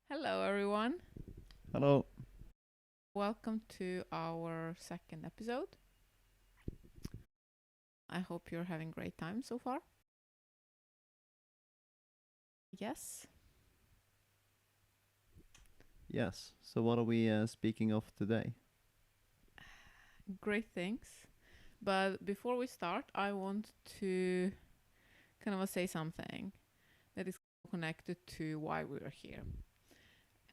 Hello, everyone. Hello. Welcome to our second episode. I hope you're having great time so far. Yes, Yes. So what are we speaking of today? great things. But before we start, I want to kind of say something that is connected to why we are here.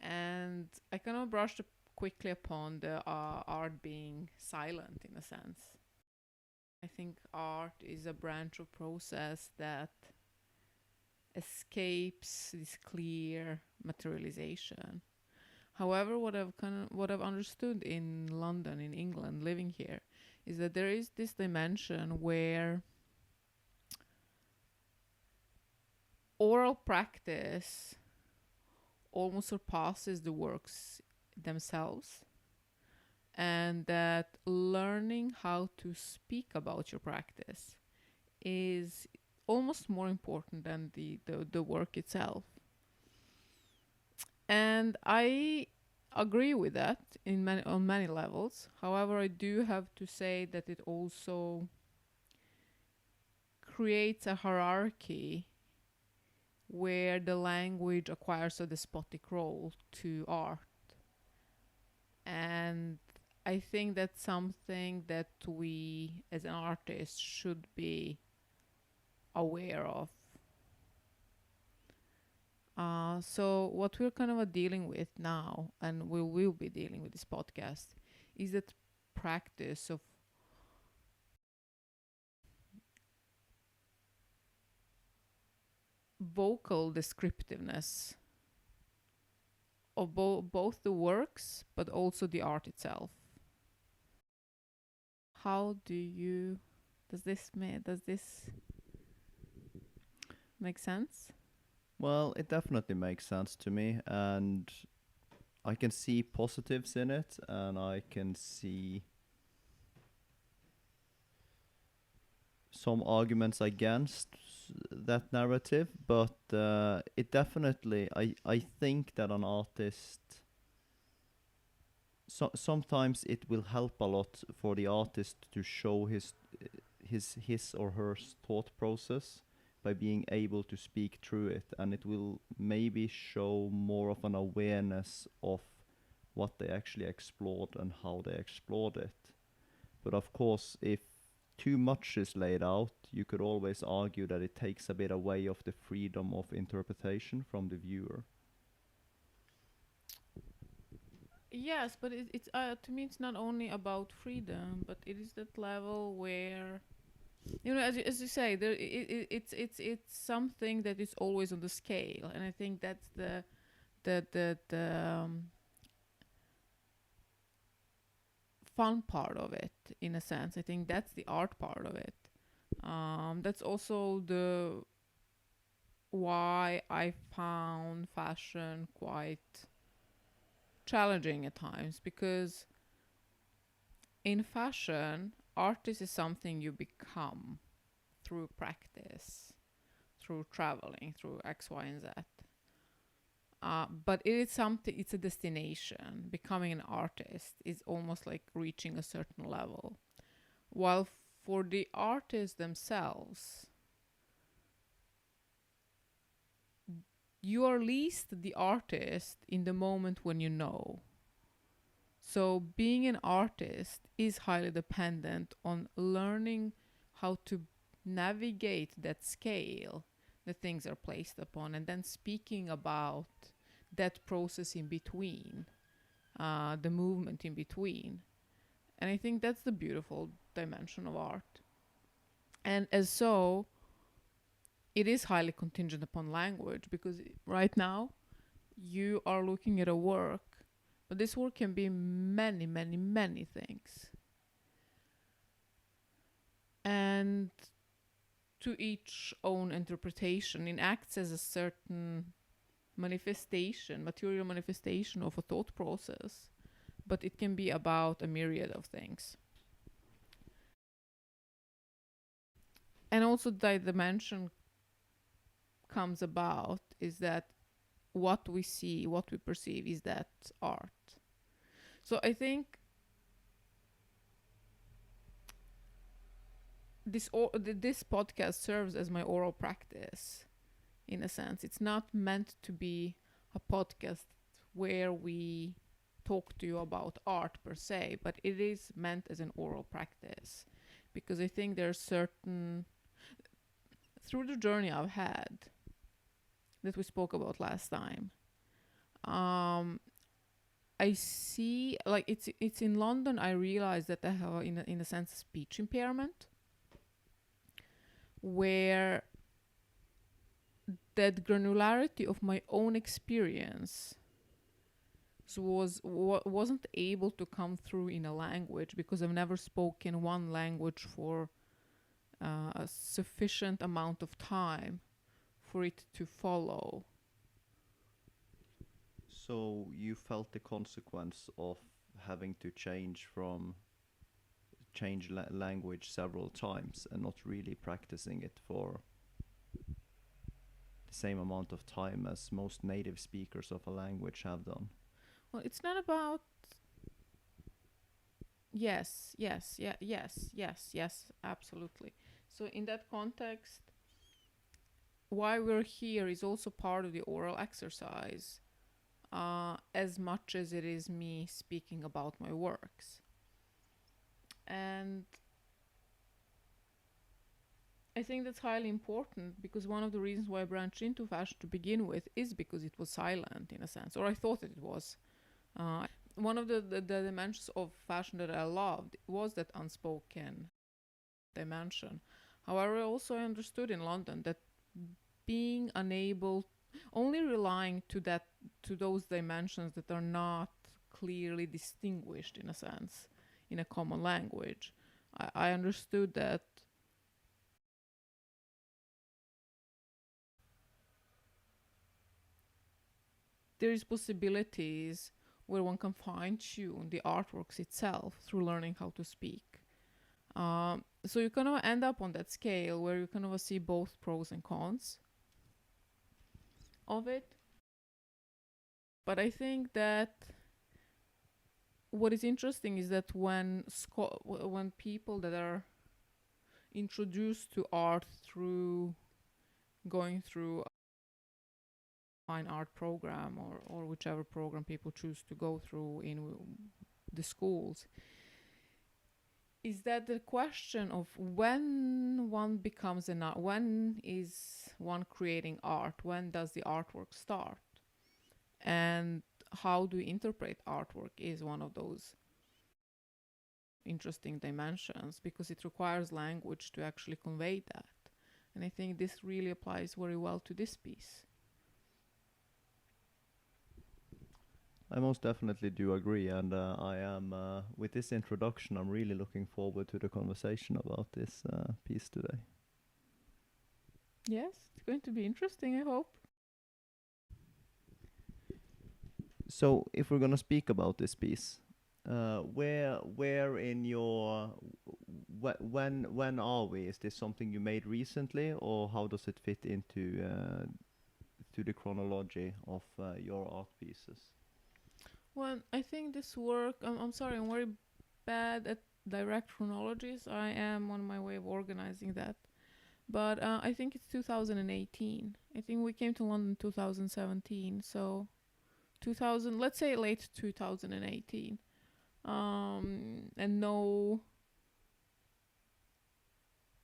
And I kind of brushed quickly upon the art being silent in a sense. I think art is a branch of process that escapes this clear materialization. However, what I've understood in London, in England, living here, is that there is this dimension where oral practice almost surpasses the works themselves, and that learning how to speak about your practice is almost more important than the work itself. And I agree with that on many levels. However, I do have to say that it also creates a hierarchy where the language acquires a despotic role to art. And I think that's something that we as an artist should be aware of. So what we're kind of dealing with now, and we will be dealing with this podcast, is that practice of vocal descriptiveness of both the works but also the art itself. How do you does this make sense? Well, it definitely makes sense to me, and I can see positives in it, and I can see some arguments against that narrative, but it definitely, I think that an artist, sometimes it will help a lot for the artist to show his or her thought process by being able to speak through it, and it will maybe show more of an awareness of what they actually explored and how they explored it. But of course, if too much is laid out, you could always argue that it takes a bit away of the freedom of interpretation from the viewer. Yes, but it's to me it's not only about freedom, but it is that level where as you say, it's something that is always on the scale, and I think that's the fun part of it in a sense. I think that's the art part of it. That's also the why I found fashion quite challenging at times, because in fashion, artist is something you become through practice, through traveling, through X, Y, and Z. But it is something, it's a destination. Becoming an artist is almost like reaching a certain level. While for the artists themselves, you are least the artist in the moment when you know. So being an artist is highly dependent on learning how to navigate that scale that things are placed upon, and then speaking about that process in between, the movement in between. And I think that's the beautiful dimension of art. And as so, it is highly contingent upon language, because right now you are looking at a work, but this work can be many, many, many things. And to each own interpretation, it acts as a certain manifestation, material manifestation of a thought process, but it can be about a myriad of things. And also, the dimension comes about is that what we see, what we perceive is that art. So I think this podcast serves as my oral practice in a sense. It's not meant to be a podcast where we talk to you about art per se, but it is meant as an oral practice because I think there's certain through the journey I've had that we spoke about last time. I see like it's in London. I realized that I have in a sense speech impairment where that granularity of my own experience wasn't able to come through in a language because I've never spoken one language for a sufficient amount of time for it to follow. So you felt the consequence of having to change language several times and not really practicing it for the same amount of time as most native speakers of a language have done. Well, it's not about yes, yes, yeah, yes, absolutely. So in that context, why we're here is also part of the oral exercise, as much as it is me speaking about my works. And I think that's highly important because one of the reasons why I branched into fashion to begin with is because it was silent in a sense, or I thought that it was. One of the dimensions of fashion that I loved was that unspoken dimension. However, also I understood in London that being unable, only relying to those dimensions that are not clearly distinguished in a sense in a common language, I understood that there is possibilities where one can fine tune the artworks itself through learning how to speak. So you kind of end up on that scale where you kind of see both pros and cons of it. But I think that what is interesting is that when people that are introduced to art through going through a fine art program or whichever program people choose to go through in the schools, is that the question of when one becomes an art, when is one creating art, when does the artwork start, and how do we interpret artwork is one of those interesting dimensions because it requires language to actually convey that. And I think this really applies very well to this piece. I most definitely do agree, and I am with this introduction. I'm really looking forward to the conversation about this piece today. Yes, it's going to be interesting, I hope. So, if we're gonna speak about this piece, where in your when are we? Is this something you made recently, or how does it fit into to the chronology of your art pieces? Well, I think this work, I'm sorry, I'm very bad at direct chronologies. I am on my way of organizing that. But I think it's 2018. I think we came to London 2017. So 2000, let's say late 2018. And no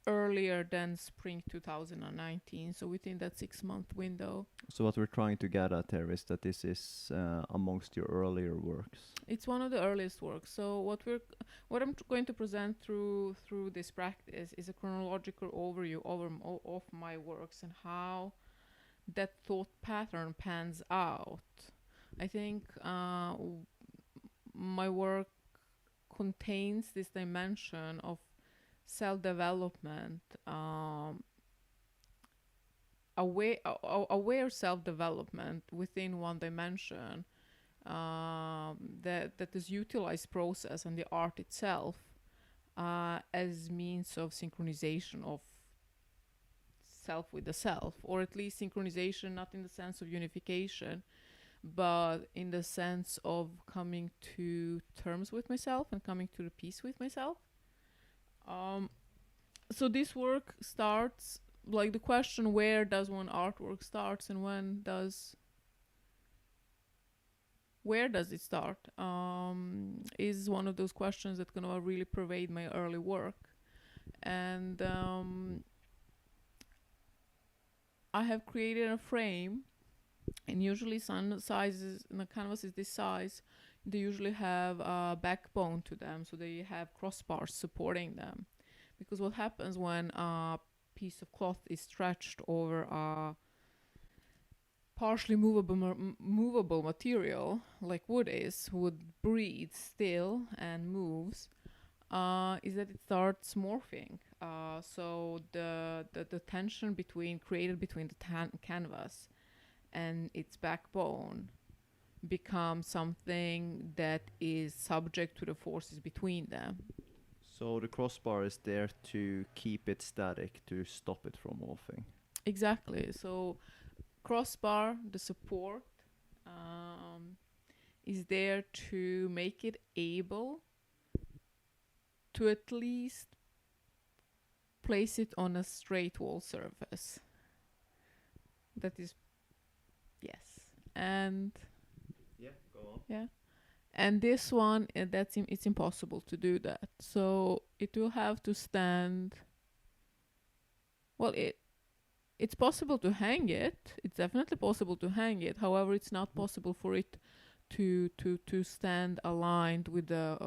earlier than spring 2019. So within that 6 month window. So what we're trying to get at here is that this is amongst your earlier works. It's one of the earliest works. So what I'm going to present through this practice is a chronological overview of my works and how that thought pattern pans out. I think my work contains this dimension of self-development, aware self-development within one dimension, that is utilized process and the art itself as means of synchronization of self with the self, or at least synchronization, not in the sense of unification, but in the sense of coming to terms with myself and coming to the peace with myself. Um, so this work starts, like the question, where does one artwork starts and where does it start, is one of those questions that kind of really pervade my early work. And I have created a frame, and usually some sizes in the canvas is this size. They usually have a backbone to them, so they have crossbars supporting them. Because what happens when a piece of cloth is stretched over a partially movable material like wood breathes still and moves, is that it starts morphing. So the tension created between the canvas and its backbone becomes something that is subject to the forces between them. So the crossbar is there to keep it static, to stop it from morphing. Exactly. So crossbar, the support, is there to make it able to at least place it on a straight wall surface. That is, yes. And Yeah, go on. yeah. And this one, it's impossible to do that. So it will have to stand. Well, it's possible to hang it. It's definitely possible to hang it. However, it's not possible for it to stand aligned with the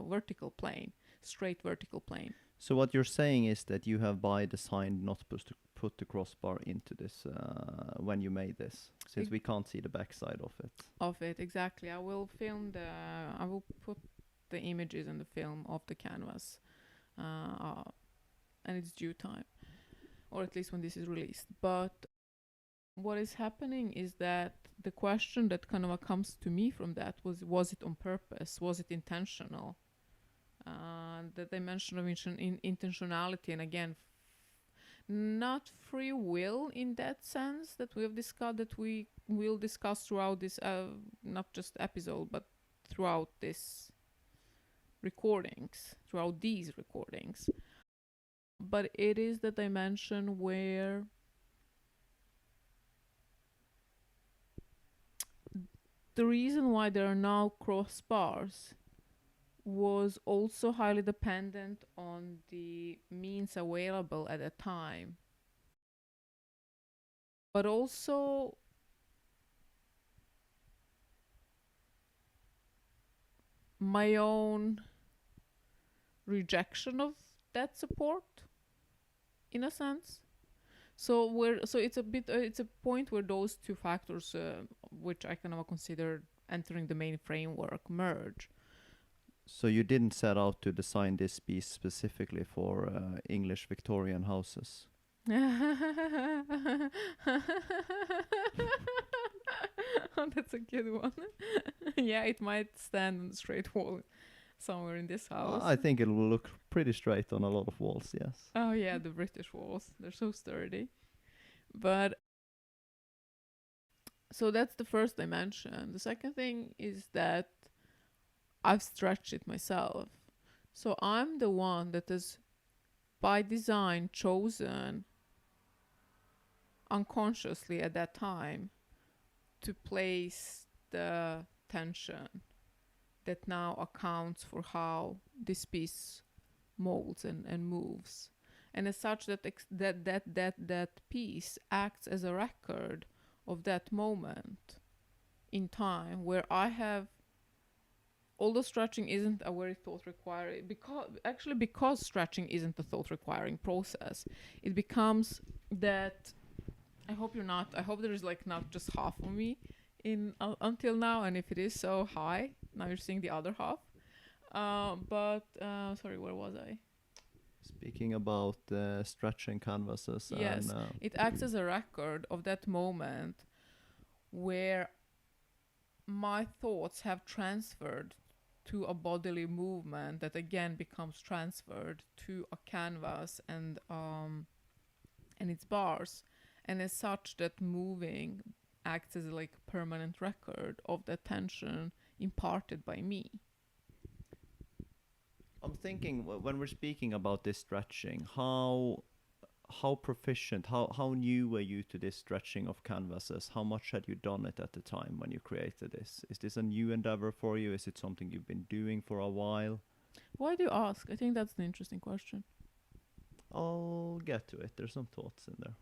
vertical plane, straight vertical plane. So what you're saying is that you have by design not supposed to put the crossbar into this when you made this, since we can't see the backside of it. Of it, exactly. I will put the images in the film of the canvas, and it's due time, or at least when this is released. But what is happening is that the question that kind of comes to me from that was it on purpose? Was it intentional? The dimension of intentionality, and again, not free will in that sense that we have discussed, that we will discuss throughout this, not just episode, but throughout these recordings. But it is the dimension where the reason why there are now crossbars was also highly dependent on the means available at the time, but also my own rejection of that support, in a sense. So it's a point where those two factors, which I kind of consider entering the main framework, merge. So you didn't set out to design this piece specifically for English Victorian houses. Oh, that's a good one. Yeah, it might stand on the straight wall somewhere in this house. I think it will look pretty straight on a lot of walls, yes. Oh yeah, the British walls. They're so sturdy. But so that's the first dimension. The second thing is that I've stretched it myself. So I'm the one that has by design chosen unconsciously at that time to place the tension that now accounts for how this piece molds and moves. And as such, that piece acts as a record of that moment in time where I have, although stretching isn't a very thought requiring, because stretching isn't a thought requiring process, it becomes that I hope there is like not just half of me in until now, and if it is, so hi, now you're seeing the other half. But sorry, where was I? Speaking about stretching canvases. Yes, and, it acts as a record of that moment where my thoughts have transferred to a bodily movement that again becomes transferred to a canvas, and and it's bars, and as such that moving acts as like a permanent record of the tension imparted by me. I'm thinking when we're speaking about this stretching, how proficient, how new were you to this stretching of canvases? How much had you done it at the time when you created this? Is this a new endeavor for you? Is it something you've been doing for a while? Why do you ask? I think that's an interesting question. I'll get to it. There's some thoughts in there.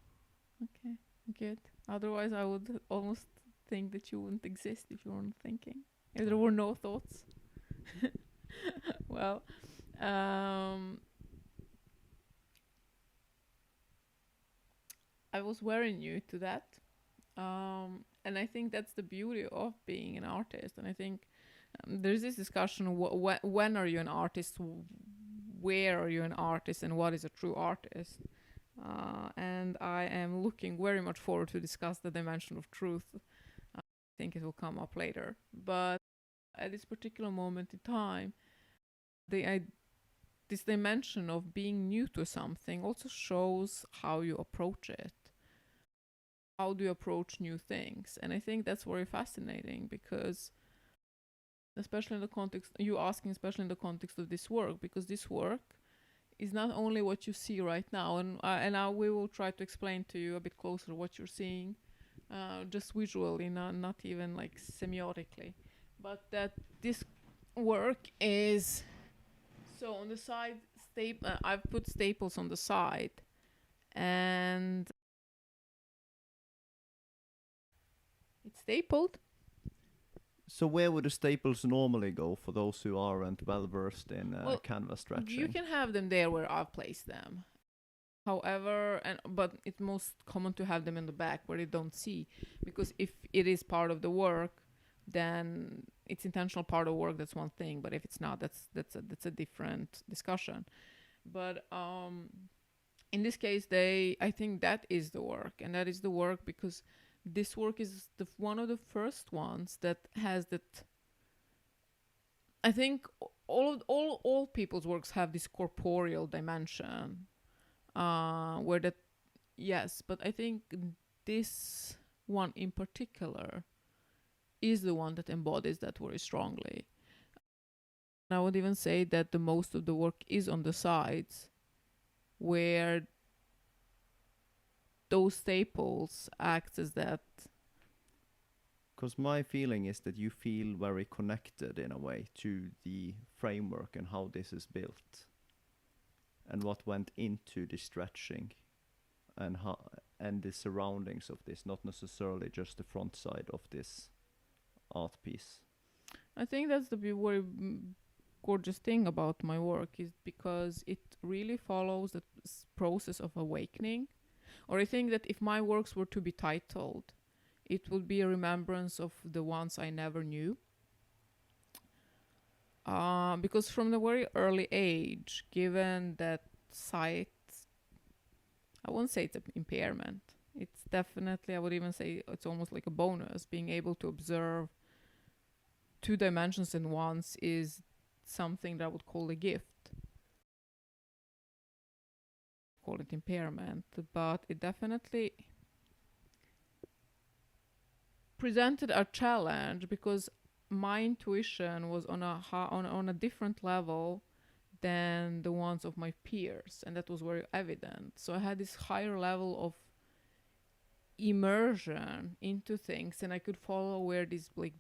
Okay, good. Otherwise, I would almost think that you wouldn't exist if you weren't thinking. If there were no thoughts. Well, um, I was very new to that. And I think that's the beauty of being an artist. And I think there's this discussion when are you an artist? Where are you an artist? And what is a true artist? And I am looking very much forward to discuss the dimension of truth. I think it will come up later. But at this particular moment in time, this dimension of being new to something also shows how you approach it. How do you approach new things? And I think that's very fascinating because, especially in the context, you asking, especially in the context of this work, because this work is not only what you see right now, and we will try to explain to you a bit closer what you're seeing, just visually, not even like semiotically, but that this work is so on the side. I've put staples on the side, and it's stapled. So where would the staples normally go for those who aren't well versed in Well, canvas stretching? You can have them there where I've placed them. However, but it's most common to have them in the back where they don't see, because if it is part of the work, then it's intentional part of work. That's one thing, but if it's not, that's a different discussion. But in this case, I think that is the work, and that is the work because this work is one of the first ones that has that. I think all people's works have this corporeal dimension, where that, yes, but I think this one in particular is the one that embodies that very strongly. And I would even say that the most of the work is on the sides, where those staples act as that. Because my feeling is that you feel very connected in a way to the framework and how this is built, and what went into the stretching, and the surroundings of this, not necessarily just the front side of this art piece. I think that's the very gorgeous thing about my work, is because it really follows the process of awakening. Or I think that if my works were to be titled, it would be a remembrance of the ones I never knew. Because from the very early age, given that sight, I won't say it's an impairment. It's definitely, I would even say it's almost like a bonus. Being able to observe two dimensions in once is something that I would call a gift. Call it impairment, but it definitely presented a challenge because my intuition was on a different level than the ones of my peers, and that was very evident. So I had this higher level of immersion into things, and I could follow where these like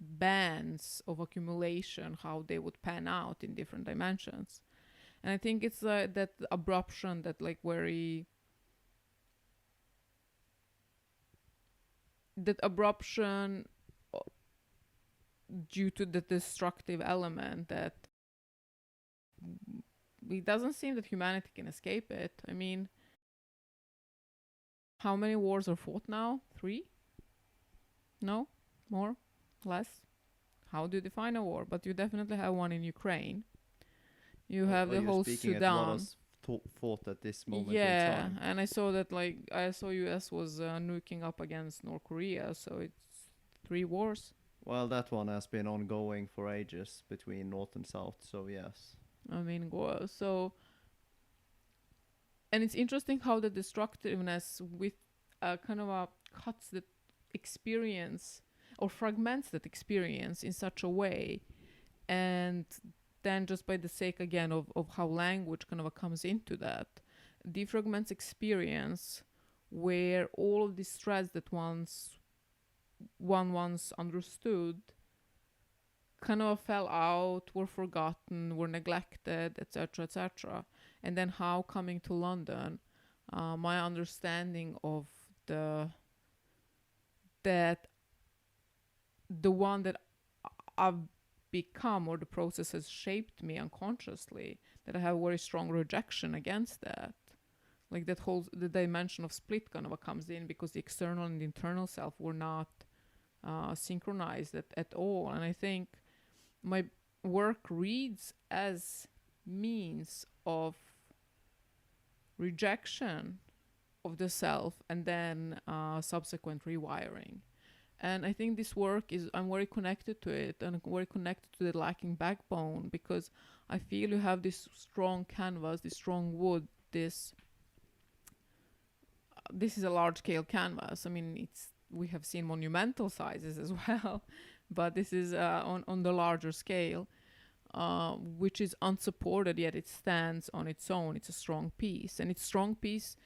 bands of accumulation, how they would pan out in different dimensions. And I think it's that abruption, that like very that abruption due to the destructive element that it doesn't seem that humanity can escape it. I mean, how many wars are fought now? 3? No? More? Less? How do you define a war? But you definitely have one in Ukraine. You have the whole Sudan. Fought at this moment in Yeah, time. and I saw that I saw US was nuking up against North Korea, so it's 3 wars. Well, that one has been ongoing for ages between North and South, so yes. I mean, so And it's interesting how the destructiveness with kind of a cuts the experience or fragments that experience in such a way, and then just by the sake again of how language kind of comes into that, defragments experience where all of these threads that one once understood kind of fell out, were forgotten, were neglected, etc., etc. And then how coming to London, my understanding of the that the one that I've become, or the process has shaped me unconsciously, that I have a very strong rejection against that. Like that whole the dimension of split kind of comes in, because the external and the internal self were not synchronized at all. And I think my work reads as means of rejection of the self and then subsequent rewiring. And I think this work is, I'm very connected to it, and I'm very connected to the lacking backbone, because I feel you have this strong canvas, this strong wood, this is a large scale canvas. I mean, we have seen monumental sizes as well, but this is on the larger scale, which is unsupported, yet it stands on its own. It's a strong piece, and it's strong piece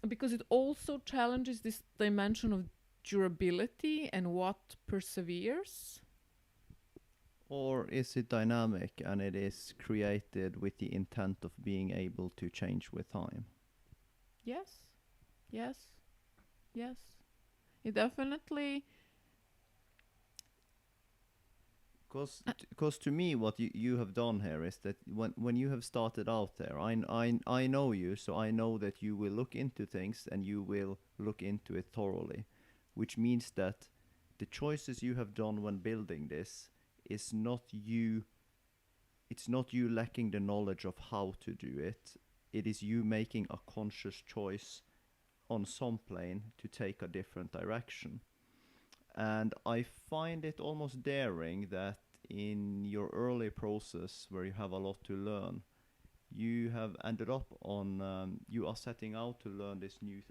because it also challenges this dimension of durability and what perseveres. Or is it dynamic and it is created with the intent of being able to change with time? Yes, yes, yes. It definitely. Because to me, what you have done here is that when you have started out there, I know you, so I know that you will look into things and you will look into it thoroughly, which means that the choices you have done when building this is not you. It's not you lacking the knowledge of how to do it. It is you making a conscious choice on some plane to take a different direction. And I find it almost daring that in your early process, where you have a lot to learn, you have ended up on, you are setting out to learn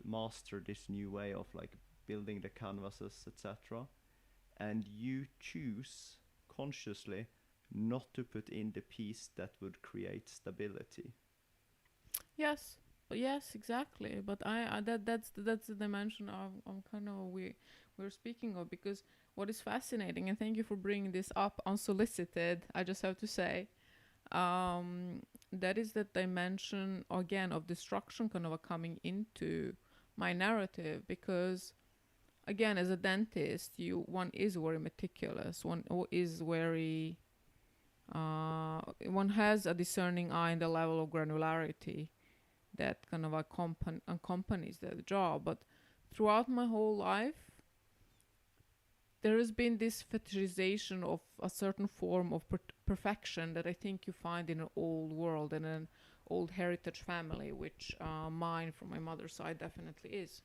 master this new way of like building the canvases, etc. And you choose consciously not to put in the piece that would create stability. Yes, yes, exactly. But that's the dimension of kind of we're speaking of, because what is fascinating, and thank you for bringing this up unsolicited, I just have to say, that is that dimension again of destruction kind of coming into my narrative, because again, as a dentist, one is very meticulous, one is very one has a discerning eye in the level of granularity that kind of accompanies that job. But throughout my whole life, there has been this fetishization of a certain form of perfection that I think you find in an old world and an old heritage family, which mine from my mother's side definitely is.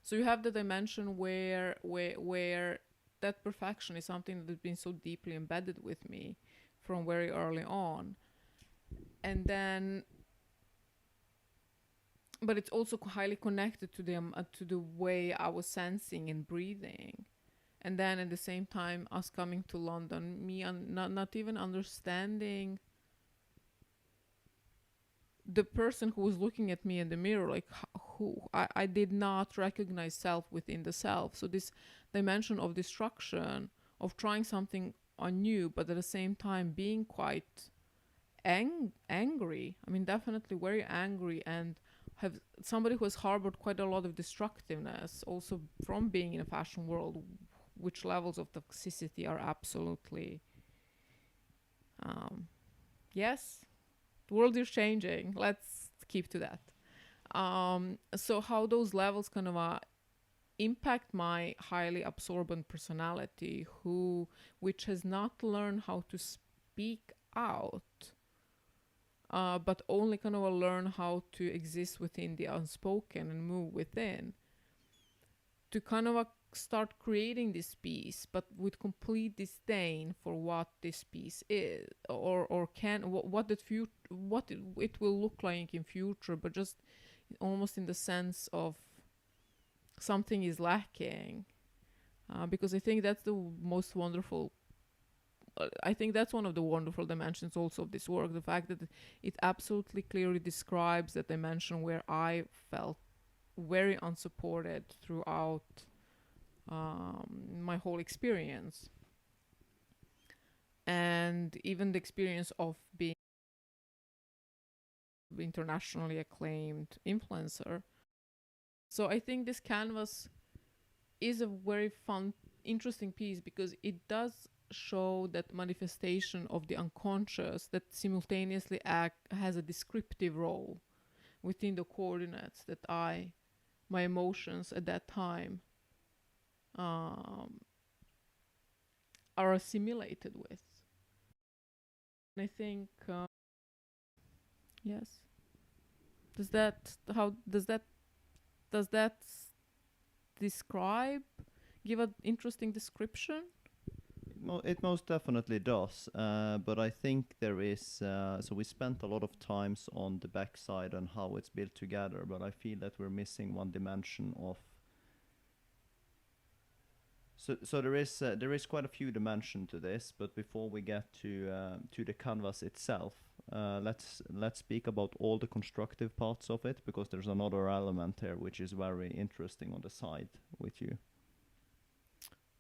So you have the dimension where that perfection is something that's been so deeply embedded with me from very early on. And then but it's also highly connected to the way I was sensing and breathing. And then at the same time, us coming to London, me not even understanding the person who was looking at me in the mirror, like who I did not recognize self within the self. So this dimension of destruction, of trying something anew, but at the same time being quite angry. I mean, definitely very angry, and have somebody who has harbored quite a lot of destructiveness also from being in a fashion world, which levels of toxicity are absolutely yes, the world is changing, let's keep to that. So how those levels kind of impact my highly absorbent personality, which has not learned how to speak out, but only kind of learn how to exist within the unspoken and move within, to kind of start creating this piece, but with complete disdain for what this piece is, or can what it will look like in future, but just almost in the sense of something is lacking. Because I think that's the most wonderful. I think that's one of the wonderful dimensions also of this work, the fact that it absolutely clearly describes that dimension where I felt very unsupported throughout my whole experience, and even the experience of being internationally acclaimed influencer. So I think this canvas is a very fun, interesting piece because it does show that manifestation of the unconscious that simultaneously has a descriptive role within the coordinates that my emotions at that time um, are assimilated with. And I think yes. Does that describe give an interesting description? It most definitely does, but I think there is. So we spent a lot of times on the backside and how it's built together, but I feel that we're missing one dimension of. So there is quite a few dimensions to this, but before we get to the canvas itself, let's speak about all the constructive parts of it, because there's another element here which is very interesting on the side with you.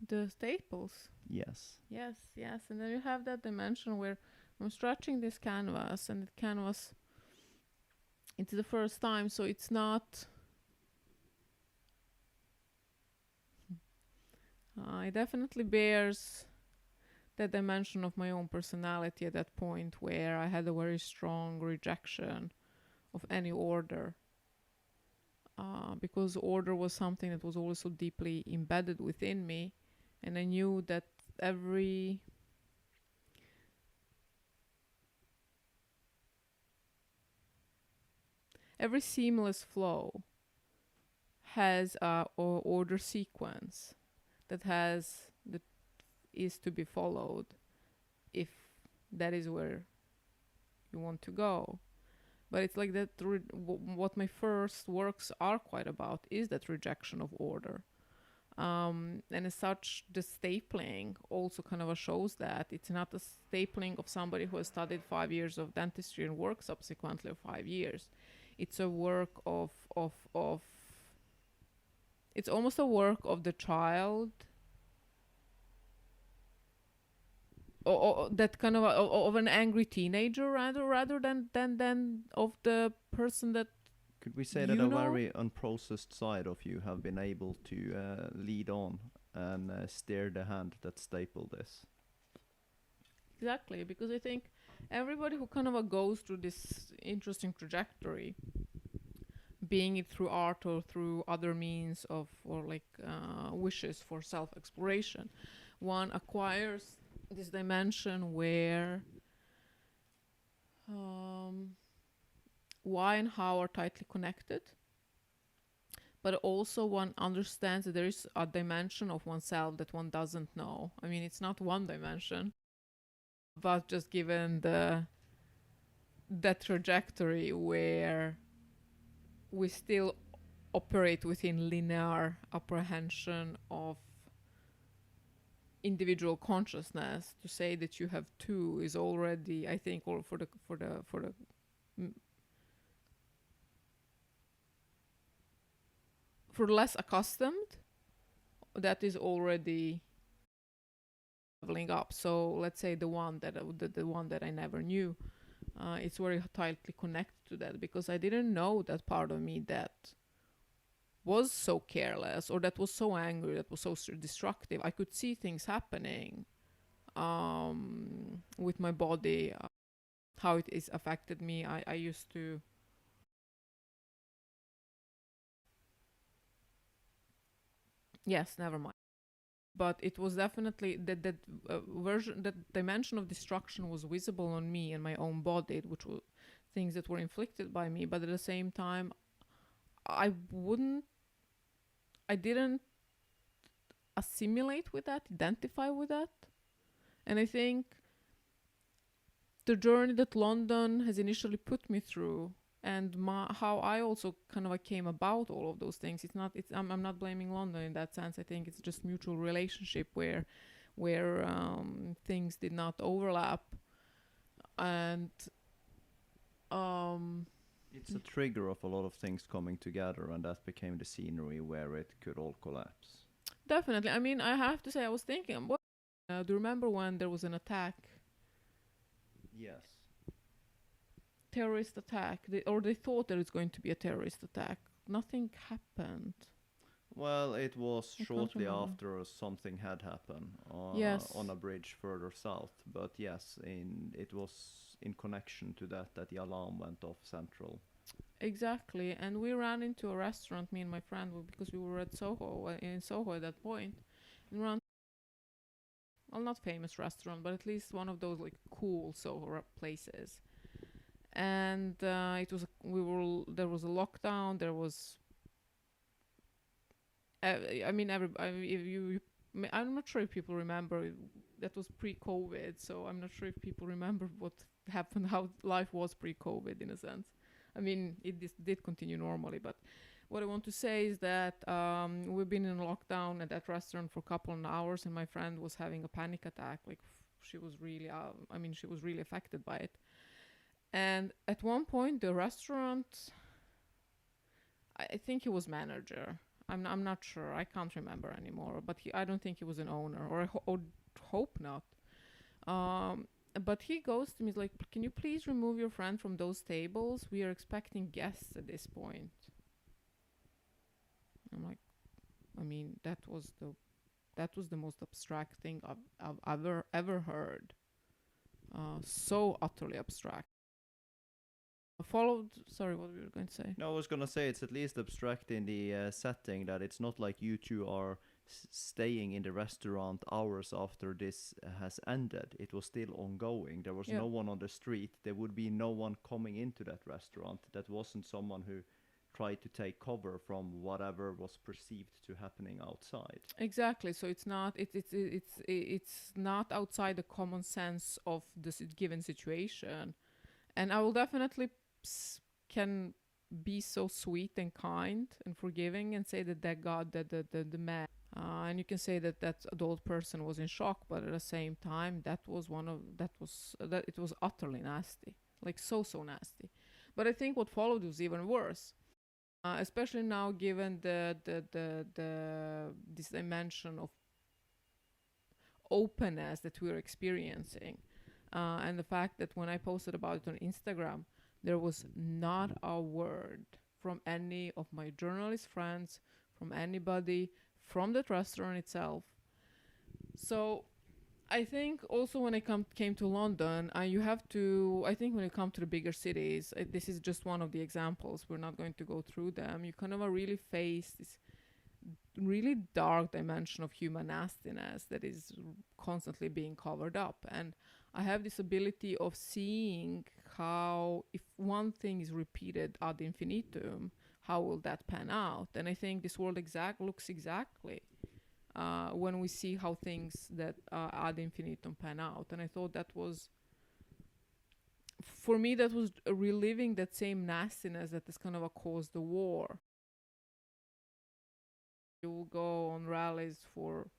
The staples. Yes. Yes. And then you have that dimension where I'm stretching this canvas, and the canvas, it's the first time, so it's not. It definitely bears that dimension of my own personality at that point where I had a very strong rejection of any order. Because order was something that was also deeply embedded within me, and I knew that every seamless flow has a order sequence that is to be followed if that is where you want to go. But it's like that. What my first works are quite about is that rejection of order. And as such, the stapling also kind of shows that it's not a stapling of somebody who has studied 5 years of dentistry and worked subsequently 5 years. It's a work of it's almost a work of the child, or that kind of an angry teenager, rather than of the person that Could we say that a very unprocessed side of you have been able to lead on and steer the hand that stapled this? Exactly, because I think everybody who kind of goes through this interesting trajectory, being it through art or through other means of, or like wishes for self-exploration, one acquires this dimension where why and how are tightly connected, but also one understands that there is a dimension of oneself that one doesn't know. I mean, it's not one dimension, but just given that trajectory where we still operate within linear apprehension of individual consciousness, to say that you have two is already, I think, or for less accustomed, that is already leveling up. So let's say the one that I never knew, it's very tightly connected to that, because I didn't know that part of me that was so careless, or that was so angry, that was so destructive. I could see things happening with my body, how it is affected me. I used to yes, never mind. But it was definitely that dimension of destruction was visible on me and my own body, which were things that were inflicted by me. But at the same time, I didn't assimilate with that, identify with that. And I think the journey that London has initially put me through, and how I also kind of came about all of those things. It's not. It's I'm not blaming London in that sense. I think it's just mutual relationship where things did not overlap, and um, It's a trigger of a lot of things coming together, and that became the scenery where it could all collapse. definitely. I mean, I have to say, I was thinking, what? Do you remember when there was an attack, Yes. terrorist attack, or they thought there was going to be a terrorist attack? Nothing happened. Well, it was I can't shortly remember. after something had happened on Yes, a bridge further south. But yes, it was in connection to that the alarm went off central. exactly. And we ran into a restaurant, me and my friend, because we were at Soho, in Soho at that point. And ran, well, not famous restaurant, but at least one of those like cool Soho places. And it was we were there was a lockdown. There was I mean, if I'm not sure if people remember. That was pre-COVID, so I'm not sure if people remember what happened, how life was pre-COVID in a sense. I mean, it did continue normally, but what I want to say is that we've been in lockdown at that restaurant for a couple of hours, and my friend was having a panic attack. Like she was really, she was really affected by it. And at one point, the restaurant, I think he was manager. I'm not sure. I can't remember anymore. But I don't think he was an owner, or or hope not. Um, but he goes to me, he's like, "Can you please remove your friend from those tables? We are expecting guests at this point." I'm like, I mean, that was the most abstract thing I've ever heard. So utterly abstract. Followed. Sorry, what were you going to say? No, I was gonna say it's at least abstract in the setting that it's not like you two are staying in the restaurant hours after this has ended. It was still ongoing. There was Yeah. no one on the street. There would be no one coming into that restaurant. That wasn't someone who tried to take cover from whatever was perceived to happening outside. Exactly. So it's not it's not outside the common sense of this given situation. And I will definitely can be so sweet and kind and forgiving and say that God, the man, and you can say that adult person was in shock, but at the same time, that it was utterly nasty, like so nasty. But I think what followed was even worse, especially now given the this dimension of openness that we're experiencing, and the fact that when I posted about it on Instagram, there was not a word from any of my journalist friends, from anybody, from that restaurant itself. So I think also when I came to London, you have to. I think when you come to the bigger cities, this is just one of the examples. We're not going to go through them. You kind of really face this really dark dimension of human nastiness that is constantly being covered up. And I have this ability of seeing how, if one thing is repeated ad infinitum, how will that pan out? And I think this world looks exactly when we see how things that ad infinitum pan out. And I thought that was, for me, that was reliving that same nastiness that has kind of caused the war. You will go on rallies for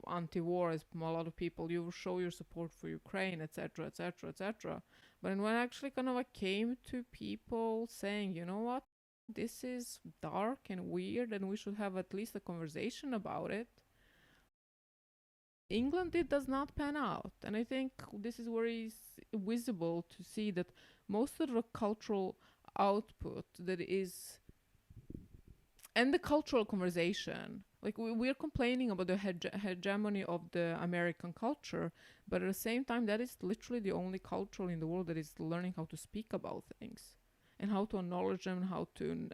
anti-war, as a lot of people. You will show your support for Ukraine, etc., etc., etc. But when I actually kind of came to people saying, you know what, this is dark and weird, and we should have at least a conversation about it. England, it does not pan out, and I think this is where it's visible to see that most of the cultural output that is and the cultural conversation, like we're complaining about the hegemony of the American culture, but at the same time that is literally the only culture in the world that is learning how to speak about things and how to acknowledge them, how to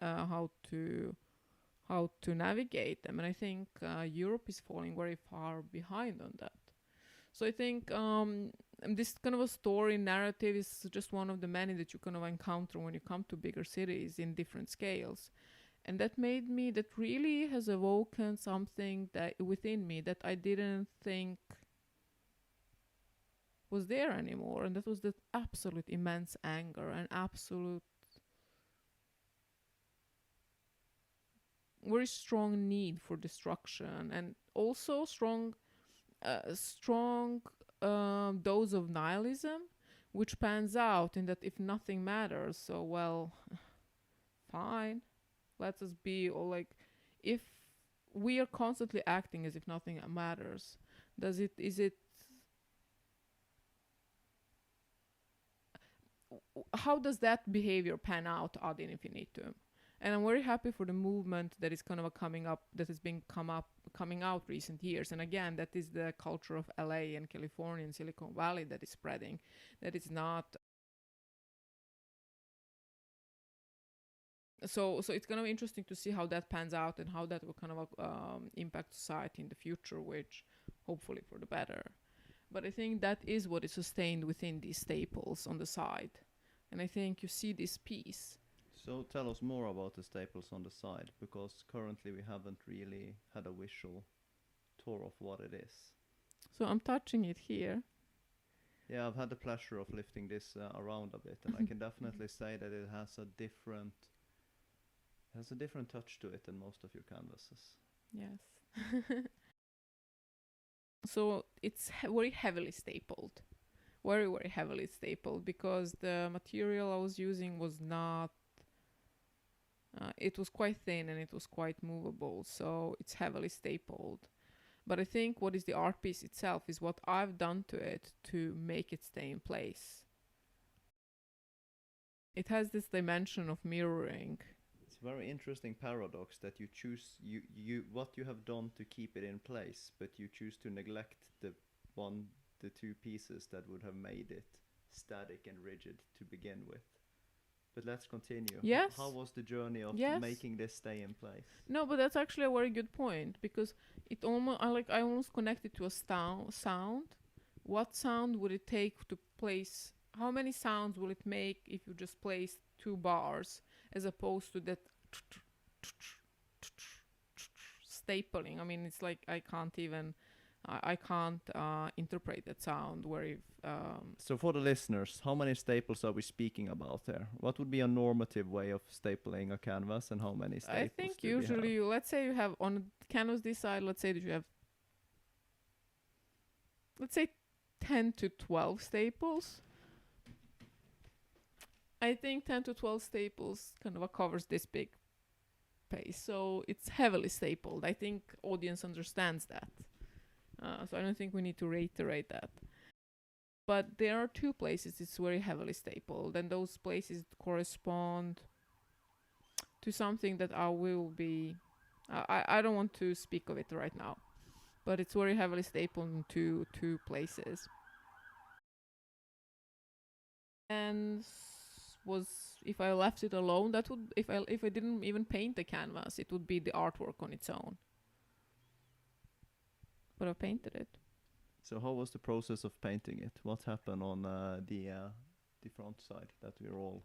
navigate them. And I think Europe is falling very far behind on that. So I think this kind of a story narrative is just one of the many that you kind of encounter when you come to bigger cities in different scales. And that really has awoken something that within me that I didn't think was there anymore. And that was the absolute immense anger and absolute very strong need for destruction, and also strong dose of nihilism, which pans out in that if nothing matters, so well, fine, let us be. Or like, if we are constantly acting as if nothing matters, is it how does that behavior pan out ad infinitum? And I'm very happy for the movement that is kind of a coming up, that has been coming out recent years. And again, that is the culture of LA and California and Silicon Valley that is spreading. That is not so it's kind of interesting to see how that pans out and how that will kind of impact society in the future, which hopefully for the better. But I think that is what is sustained within these staples on the side. And I think you see this piece. So tell us more about the staples on the side, because currently we haven't really had a visual tour of what it is. So I'm touching it here. Yeah, I've had the pleasure of lifting this around a bit, and I can definitely say that it has a different touch to it than most of your canvases. Yes. So it's very heavily stapled. Very, very heavily stapled, because the material I was using was not it was quite thin and it was quite movable, so it's heavily stapled. But I think what is the art piece itself is what I've done to it to make it stay in place. It has this dimension of mirroring. It's a very interesting paradox that you choose you what you have done to keep it in place, but you choose to neglect the two pieces that would have made it static and rigid to begin with. But let's continue. Yes. How was the journey of Yes. making this stay in place? No, but that's actually a very good point, because it almost I almost connected to a sound. What sound would it take to place? How many sounds will it make if you just place two bars, as opposed to that stapling? I mean, it's like I can't even I can't interpret that sound. So for the listeners, how many staples are we speaking about there? What would be a normative way of stapling a canvas, and how many staples I think do we have? usually, let's say you have on the canvas this side, let's say that you have, let's say 10 to 12 staples. I think 10 to 12 staples kind of covers this big space. So it's heavily stapled. I think audience understands that. So I don't think we need to reiterate that. But there are two places it's very heavily stapled, and those places correspond to something that I will be. I don't want to speak of it right now, but it's very heavily stapled in two places. And was, if I left it alone, that would, if I didn't even paint the canvas, it would be the artwork on its own. But I painted it. So how was the process of painting it? What happened on the front side that we're all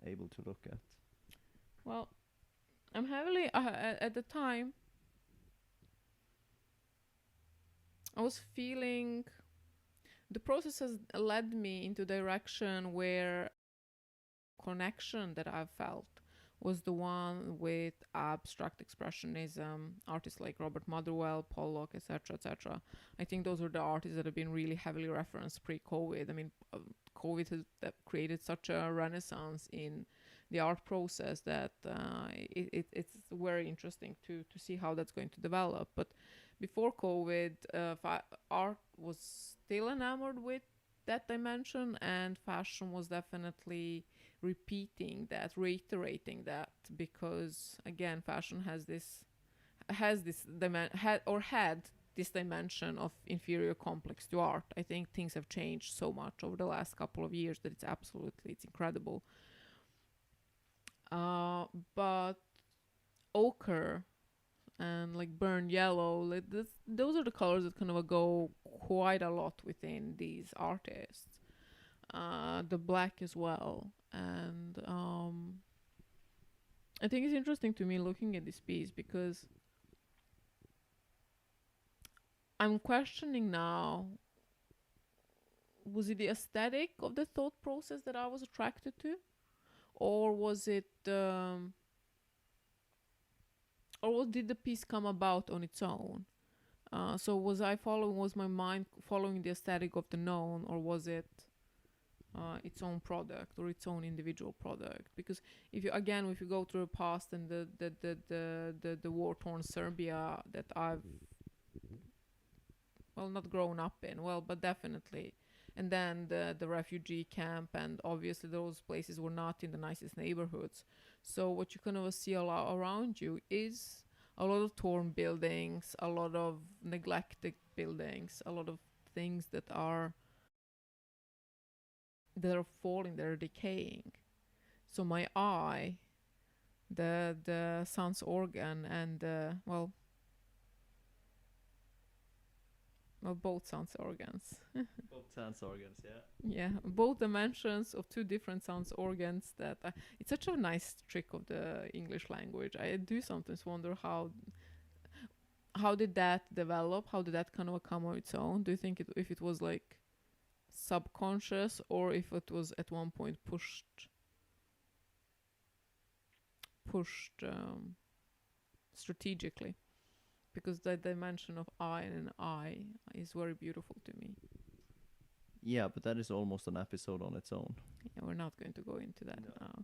able to look at? Well, I'm heavily at the time. I was feeling the process has led me into direction where connection that I've felt was the one with abstract expressionism, artists like Robert Motherwell, Pollock, etc., etc. I think those are the artists that have been really heavily referenced pre-COVID. I mean, COVID has created such a renaissance in the art process that it's very interesting to see how that's going to develop. But before COVID, art was still enamored with that dimension, and fashion was definitely repeating that, reiterating that, because again, fashion had this dimension of inferior complex to art. I think things have changed so much over the last couple of years that it's incredible. But ochre and like burnt yellow, like those are the colors that kind of go quite a lot within these artists. The black as well, and I think it's interesting to me looking at this piece because I'm questioning now, was it the aesthetic of the thought process that I was attracted to? Or was it, did the piece come about on its own? So was my mind following the aesthetic of the known, or was it its own product or its own individual product? Because if you go through the past and the war torn Serbia that I've, well, not grown up in, well, but definitely, and then the refugee camp, and obviously those places were not in the nicest neighborhoods. So what you kind of see a lot around you is a lot of torn buildings, a lot of neglected buildings, a lot of things that are falling, that are decaying. So my eye, the sense organ, and both sense organs. Both sense organs, yeah. Yeah, both dimensions of two different sense organs. It's such a nice trick of the English language. I do sometimes wonder how did that develop? How did that kind of come on its own? Do you think if it was like subconscious, or if it was at one point pushed strategically? Because that dimension of I and an I is very beautiful to me. Yeah, but that is almost an episode on its own. Yeah, we're not going to go into that No. now.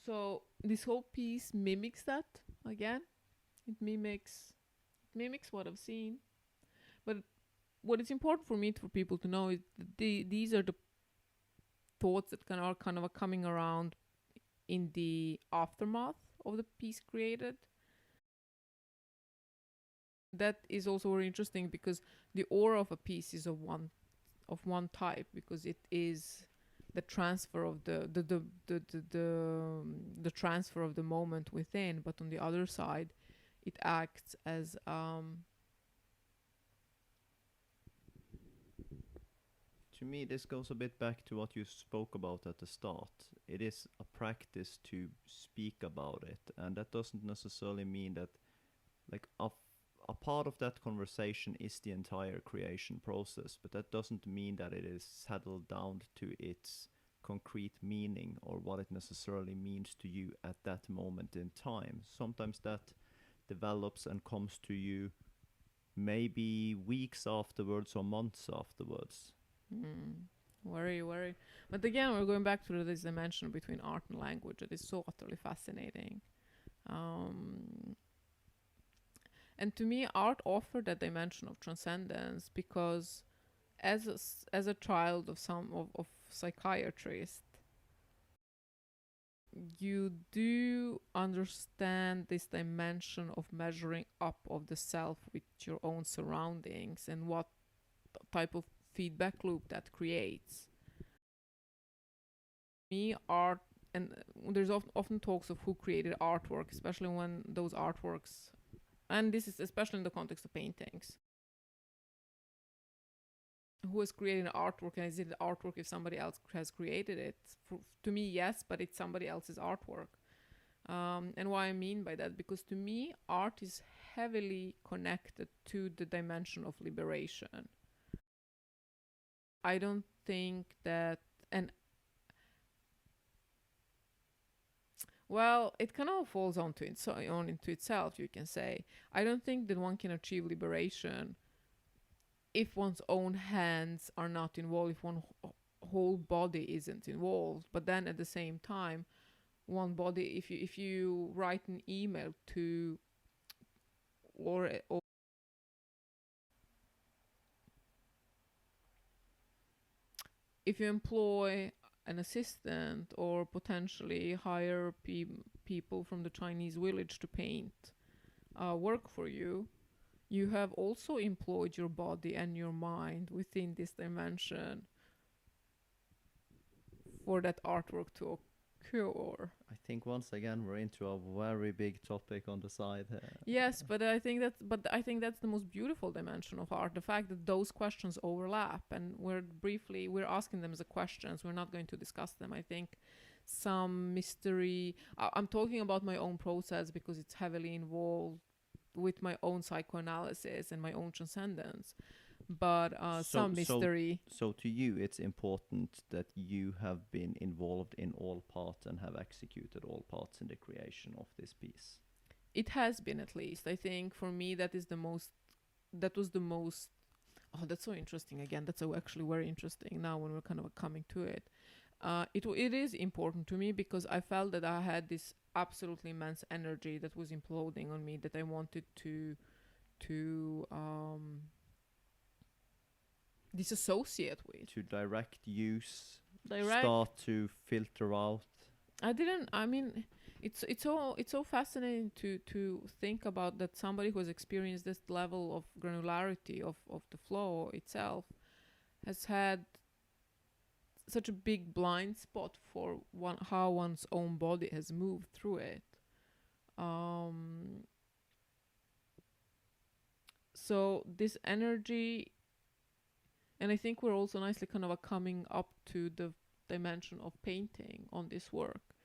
So this whole piece mimics that again. It mimics what I've seen. But what is important for me for people to know is that these are the thoughts that are kind of coming around in the aftermath of the piece created. That is also very interesting because the aura of a piece is of one type, because it is the transfer of the transfer of the moment within. But on the other side, it acts as To me, this goes a bit back to what you spoke about at the start. It is a practice to speak about it, and that doesn't necessarily mean that, like, a part of that conversation is the entire creation process, but that doesn't mean that it is settled down to its concrete meaning or what it necessarily means to you at that moment in time. Sometimes that develops and comes to you maybe weeks afterwards or months afterwards. very. But again, we're going back to this dimension between art and language that is so utterly fascinating. And to me, art offered that dimension of transcendence because, as a child of of psychiatrist, you do understand this dimension of measuring up of the self with your own surroundings and what type of feedback loop that creates. Me, art, and there's often talks of who created artwork, especially when those artworks, and this is especially in the context of paintings. Who is creating artwork, and is it artwork if somebody else has created it? To me, yes, but it's somebody else's artwork. And what I mean by that, because to me, art is heavily connected to the dimension of liberation. I don't think that, and well, it kind of falls onto into itself, you can say. I don't think that one can achieve liberation if one's own hands are not involved, if one whole body isn't involved. But then at the same time, one body, if you write an email to or if you employ an assistant or potentially hire people from the Chinese village to paint work for you, you have also employed your body and your mind within this dimension for that artwork to cure. I think once again we're into a very big topic on the side here. Yes, but I think that's the most beautiful dimension of art, the fact that those questions overlap, and we're asking them as a questions. We're not going to discuss them. I think some mystery. I'm talking about my own process because it's heavily involved with my own psychoanalysis and my own transcendence. But So some so mystery. so to you, it's important that you have been involved in all parts and have executed all parts in the creation of this piece. It has been, at least. I think for me that is the most. That was the most. Oh, that's so interesting. Again, that's so actually very interesting now when we're kind of coming to it. It is important to me because I felt that I had this absolutely immense energy that was imploding on me that I wanted to disassociate with. To direct use, Direct. start to filter out. I didn't. I mean, it's so fascinating to think about that somebody who has experienced this level of granularity of the flow itself has had such a big blind spot for how one's own body has moved through it. Um, so this energy, and I think we're also nicely kind of coming up to the dimension of painting on this work,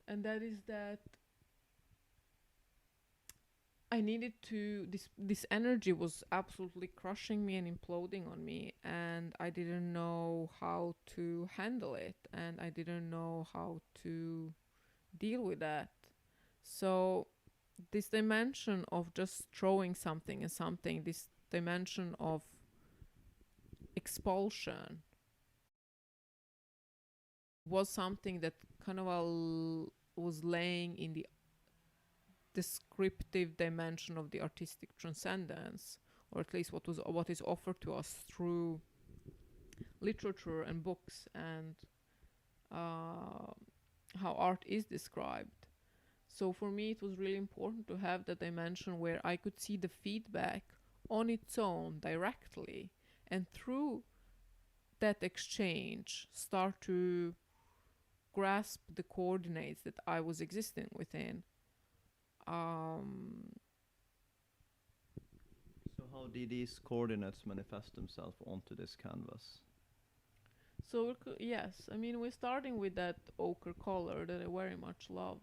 and that is that I needed to this energy was absolutely crushing me and imploding on me, and I didn't know how to handle it, and I didn't know how to deal with that. So this dimension of just throwing something and something, this dimension of expulsion, was something that kind of was laying in the descriptive dimension of the artistic transcendence, or at least what is offered to us through literature and books, and how art is described. So for me, it was really important to have that dimension where I could see the feedback on its own directly, and through that exchange start to grasp the coordinates that I was existing within. Um, So how did these coordinates manifest themselves onto this canvas? so yes, I mean, we're starting with that ochre color that I very much love.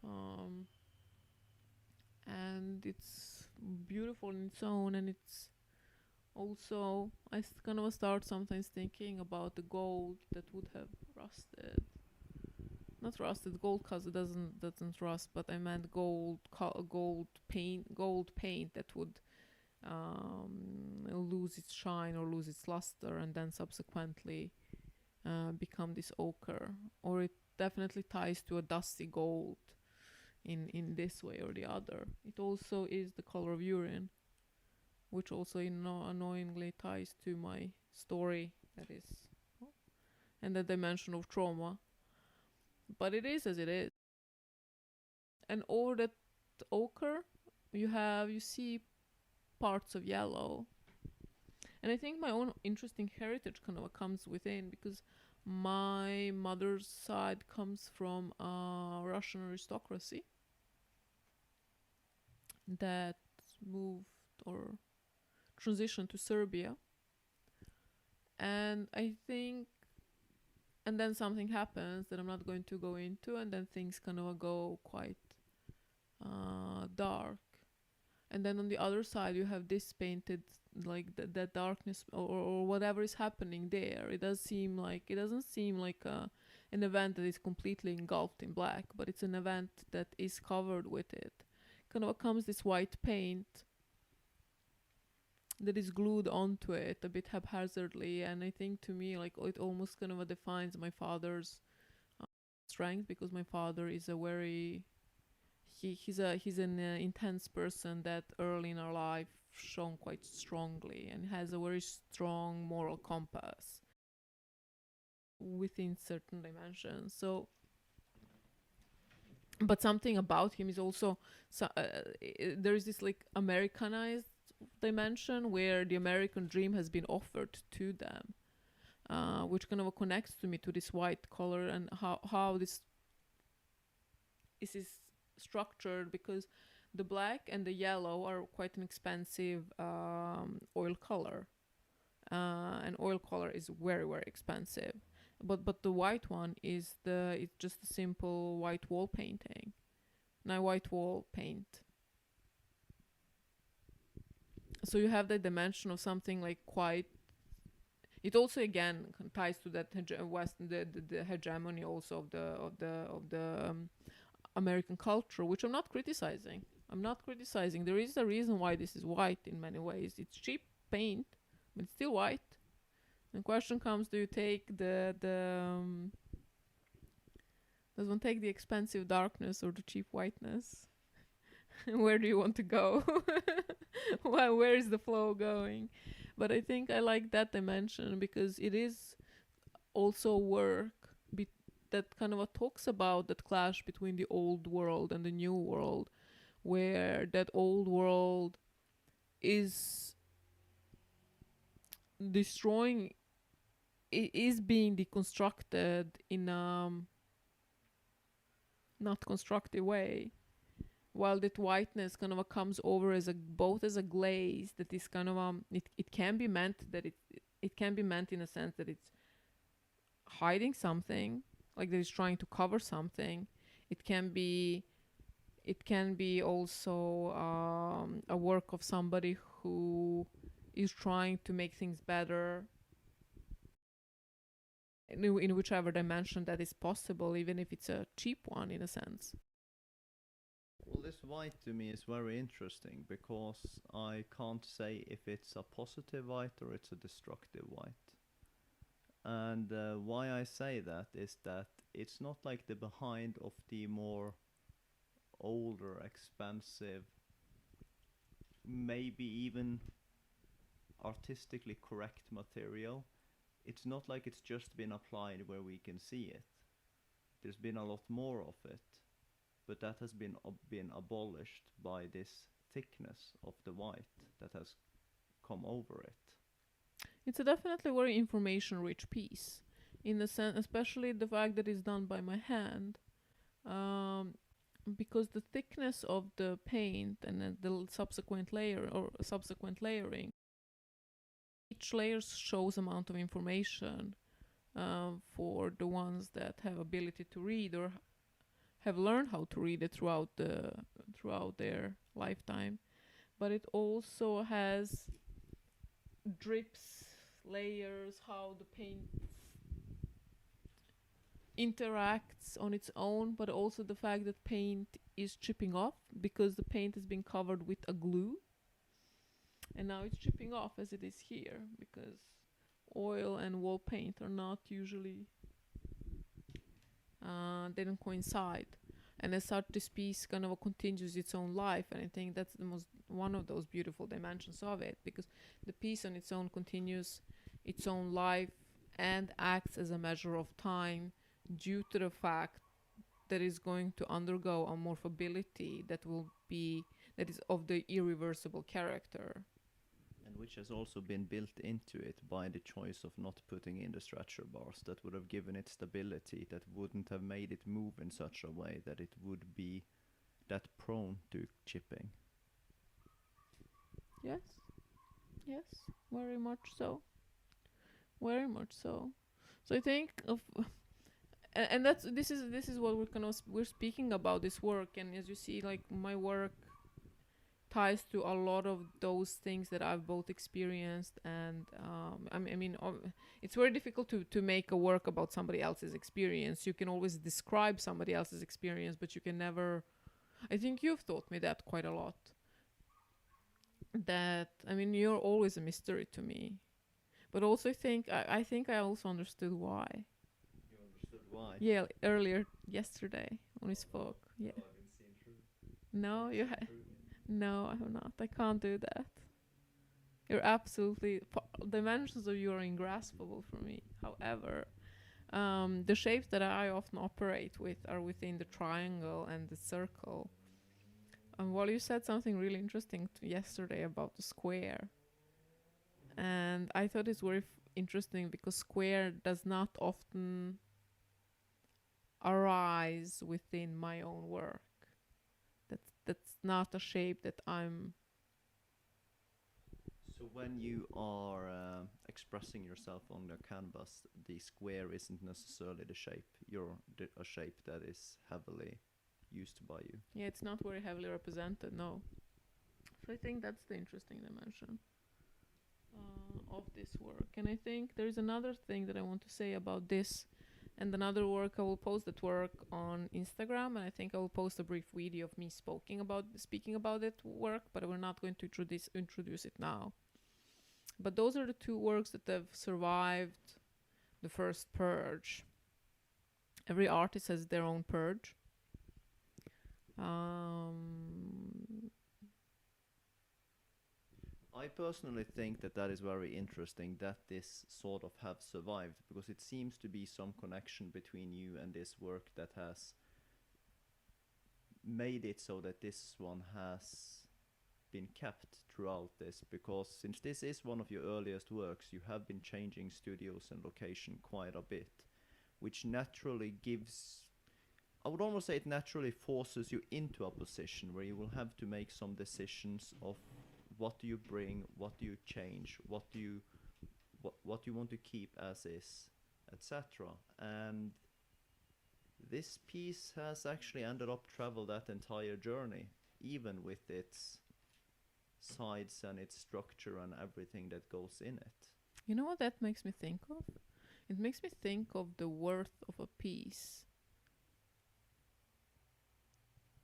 Um, and it's beautiful in its own, and it's also kind of start sometimes thinking about the gold that would have rusted, not rusted gold because it doesn't rust, but I meant gold paint that would lose its shine or lose its luster, and then subsequently become this ochre. Or it definitely ties to a dusty gold in this way or the other. It also is the color of urine, which also annoyingly ties to my story, that is, and the dimension of trauma. But it is as it is. And over that ochre, you see parts of yellow. And I think my own interesting heritage kind of comes within, because my mother's side comes from a Russian aristocracy that moved or transitioned to Serbia. And I think, and then something happens that I'm not going to go into, and then things kind of go quite dark. And then on the other side, you have this painted, like that darkness, or whatever is happening there. It doesn't seem like an event that is completely engulfed in black, but it's an event that is covered with it. Kind of comes this white paint that is glued onto it a bit haphazardly, and I think to me, like, it almost kind of defines my father's strength, because my father is a very he's an intense person that early in our life shone quite strongly, and has a very strong moral compass within certain dimensions. So, but something about him is also, there is this like Americanized dimension where the American dream has been offered to them, which kind of connects to me to this white color and how this is structured, because the black and the yellow are quite an expensive oil color, and oil color is very very expensive. But the white one is it's just a simple white wall painting. Now white wall paint. So you have the dimension of something like quite. It also again ties to that the hegemony also of the American culture, which I'm not criticizing. I'm not criticizing. There is a reason why this is white in many ways. It's cheap paint, but it's still white. The question comes: do you take does one take the expensive darkness or the cheap whiteness? Where do you want to go? Where is the flow going? But I think I like that dimension because it is also work that kind of talks about that clash between the old world and the new world, where that old world is destroying, is being deconstructed in a not constructive way, while that whiteness kind of comes over as a both as a glaze that is kind of it can be meant that it can be meant in a sense that it's hiding something, like that it's trying to cover something. It can be also a work of somebody who is trying to make things better in whichever dimension that is possible, even if it's a cheap one in a sense. Well, this white to me is very interesting because I can't say if it's a positive white or it's a destructive white. And why I say that is that it's not like the behind of the more older, expensive, maybe even artistically correct material. It's not like it's just been applied where we can see it. There's been a lot more of it, but that has been abolished by this thickness of the white that has come over it. It's a definitely very information rich piece in the sense, especially the fact that it's done by my hand. Um, because the thickness of the paint and then the subsequent layer or subsequent layering, each layer shows amount of information for the ones that have ability to read or have learned how to read it throughout their lifetime. But it also has drips, layers, how the paint interacts on its own, but also the fact that paint is chipping off because the paint has been covered with a glue, and now it's chipping off as it is here because oil and wall paint are not usually they don't coincide, and as such this piece kind of continues its own life. And I think that's the most one of those beautiful dimensions of it, because the piece on its own continues its own life and acts as a measure of time due to the fact that is going to undergo a morphability that is of the irreversible character. And which has also been built into it by the choice of not putting in the stretcher bars that would have given it stability, that wouldn't have made it move in such a way that it would be that prone to chipping. Yes, yes, very much so, very much so. So I think of, and that's this is what we're speaking about this work, and as you see, like my work ties to a lot of those things that I've both experienced and it's very difficult to make a work about somebody else's experience. You can always describe somebody else's experience, but you can never. I think you've taught me that quite a lot. That you're always a mystery to me, but also I think I also understood why. You understood why? Yeah, earlier yesterday when we spoke. Yeah. Oh, I've been seen through. No, you have. No, I have not. I can't do that. You're absolutely dimensions of you are ingraspable for me. However, the shapes that I often operate with are within the triangle and the circle. And while you said something really interesting yesterday about the square, and I thought it's very interesting because square does not often arise within my own work. That's not a shape that I'm. So when you are expressing yourself on the canvas, the square isn't necessarily the shape. You're a shape that is heavily used by you. Yeah, it's not very heavily represented. No. So I think that's the interesting dimension of this work. And I think there's another thing that I want to say about this and another work. I will post that work on Instagram, and I think I will post a brief video of me speaking about that work, but we're not going to introduce it now. But those are the two works that have survived the first purge. Every artist has their own purge. I personally think that is very interesting that this sort of have survived, because it seems to be some connection between you and this work that has made it so that this one has been kept throughout this, because since this is one of your earliest works, you have been changing studios and location quite a bit, which naturally gives, I would almost say it naturally forces you into a position where you will have to make some decisions of what do you bring, what do you change, what do you want to keep as is, etc. And this piece has actually ended up travel that entire journey, even with its sides and its structure and everything that goes in it. You know what that makes me think of? It makes me think of the worth of a piece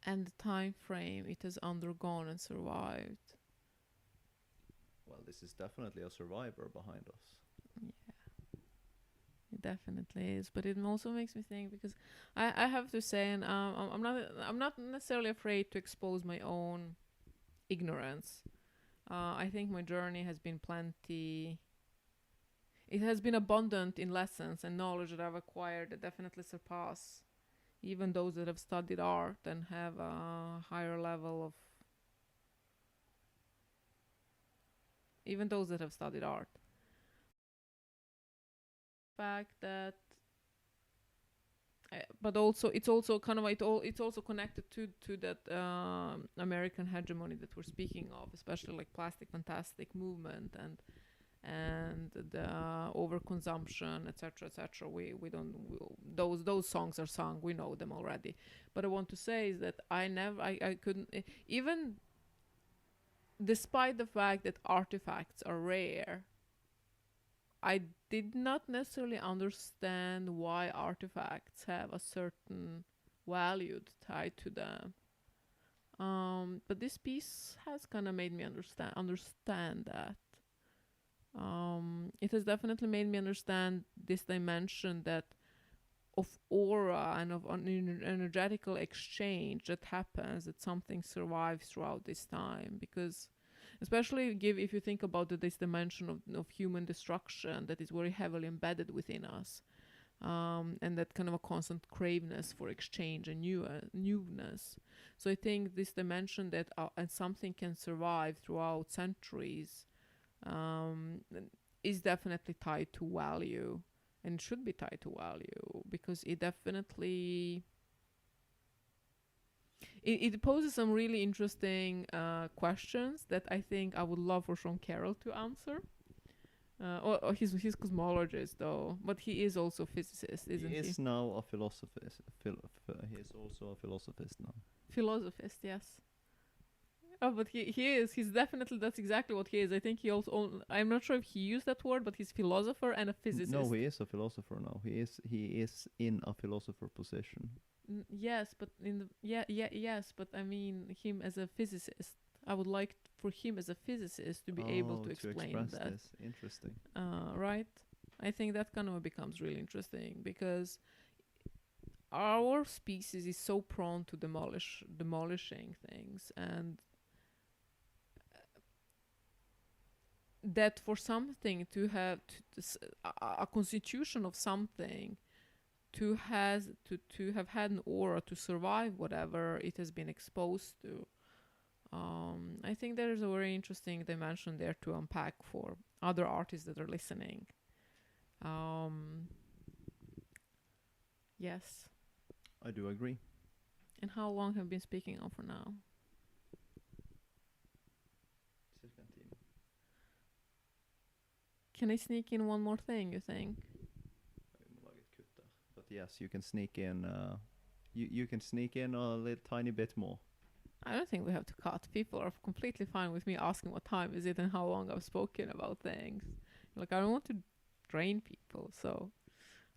and the time frame it has undergone and survived. Well, this is definitely a survivor behind us. Yeah, it definitely is. But it also makes me think, because I have to say, and I'm not necessarily afraid to expose my own ignorance. I think my journey has been plenty. It has been abundant in lessons and knowledge that I've acquired that definitely surpass even those that have studied art and have a higher level of. Even those that have studied art. Fact that. But also, it's also kind of it's also connected to that American hegemony that we're speaking of, especially like plastic fantastic movement and the overconsumption, etc. We don't those songs are sung, we know them already. But I want to say is that I couldn't even, despite the fact that artifacts are rare, I did not necessarily understand why artifacts have a certain value tied to them. But this piece has kind of made me understand that. It has definitely made me understand this dimension that of aura and of an energetical exchange that happens, that something survives throughout this time. Because especially if you think about this dimension of human destruction that is very heavily embedded within us, and that kind of a constant craveness for exchange and newness. So I think this dimension that and something can survive throughout centuries is definitely tied to value, and should be tied to value, because it definitely it poses some really interesting questions that I think I would love for Sean Carroll to answer. Or he's cosmologist though, but he is also a physicist, isn't he? He is now a philosophist. He is also a philosophist now. Philosophist, yes. Oh, but he is. He's definitely, that's exactly what he is. I think he also, I'm not sure if he used that word, but he's philosopher and a physicist. No, he is a philosopher now. He is in a philosopher position. Yes, but yes, but I mean him as a physicist. I would like for him as a physicist to be able to explain that. This. Interesting. Right? I think that kind of becomes really interesting, because our species is so prone to demolishing things, and that for something to have a constitution of something to have had an aura to survive whatever it has been exposed to. I think there is a very interesting dimension there to unpack for other artists that are listening. Um, yes. I do agree. And how long have you been speaking on for now? Can I sneak in one more thing, you think? But yes, you can sneak in. You can sneak in a little tiny bit more. I don't think we have to cut. People are completely fine with me asking what time is it and how long I've spoken about things. Like, I don't want to drain people, so.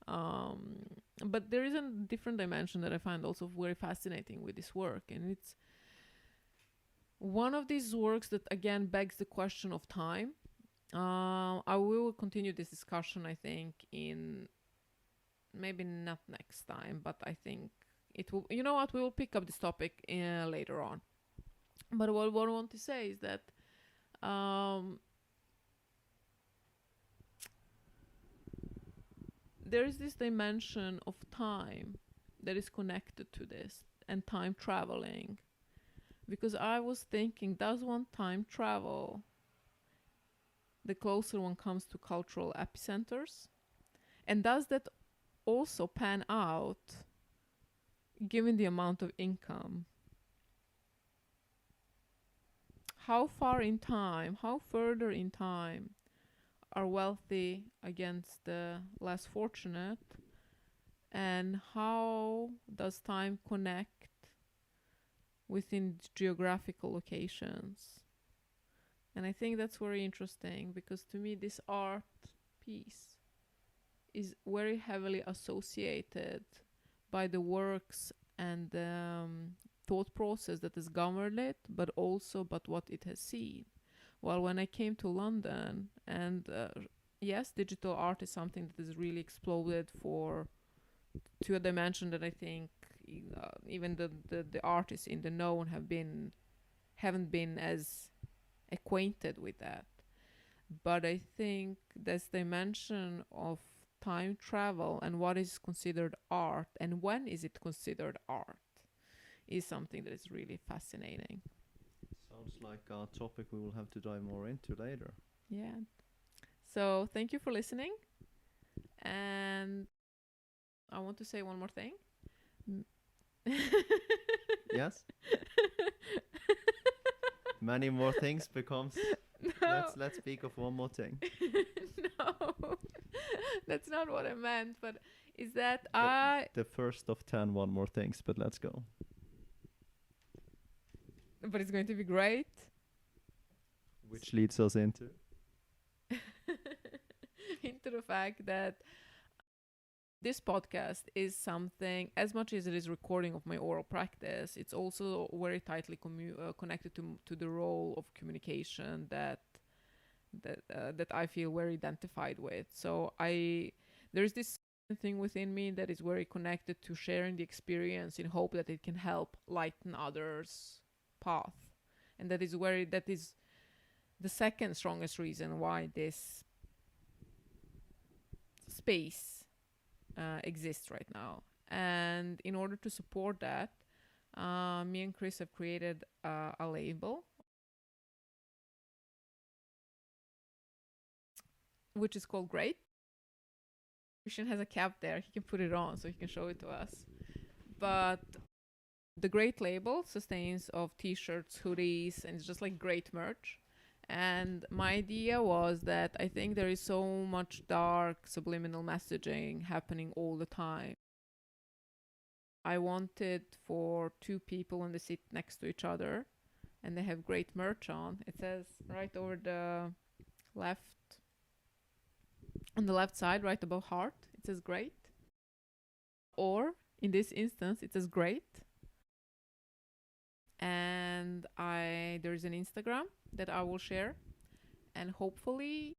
But there is a different dimension that I find also very fascinating with this work, and it's one of these works that again begs the question of time. I will continue this discussion, I think, in maybe not next time, but I think it will. You know what? We will pick up this topic later on. But what I want to say is that there is this dimension of time that is connected to this and time traveling. Because I was thinking, does one time travel the closer one comes to cultural epicenters? And does that also pan out given the amount of income? How far in time, how further in time are wealthy against the less fortunate? And how does time connect within geographical locations? And I think that's very interesting because to me, this art piece is very heavily associated by the works and the thought process that has governed it, but also but what it has seen. Well, when I came to London, and yes, digital art is something that has really exploded to a dimension that I think even the artists in the known haven't been as acquainted with that. But I think this dimension of time travel and what is considered art and when is it considered art is something that is really fascinating. Sounds like a topic we will have to dive more into later. Yeah. So thank you for listening. And I want to say one more thing. Yes. Many more things becomes. No. Let's speak of one more thing. No, that's not what I meant. But is that The first of 10 one more things, but let's go. But it's going to be great. Which leads us into into the fact that this podcast is something, as much as it is recording of my oral practice, it's also very tightly connected to the role of communication that I feel very identified with. So there's this thing within me that is very connected to sharing the experience in hope that it can help lighten others' path, and that is the second strongest reason why this space exists right now. And in order to support that, me and Chris have created a label which is called Great. Christian has a cap there. He can put it on so he can show it to us. But the Great label sustains of t-shirts, hoodies, and it's just like great merch. And my idea was that I think there is so much dark subliminal messaging happening all the time. I wanted for two people when they sit next to each other and they have great merch on. It says right over the left, on the left side, right above heart, it says great. Or in this instance, it says great. And there is an Instagram that I will share, and hopefully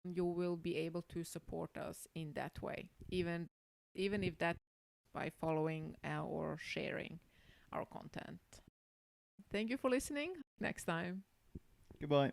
you will be able to support us in that way, even if that by following or sharing our content. Thank you for listening. Next time. Goodbye.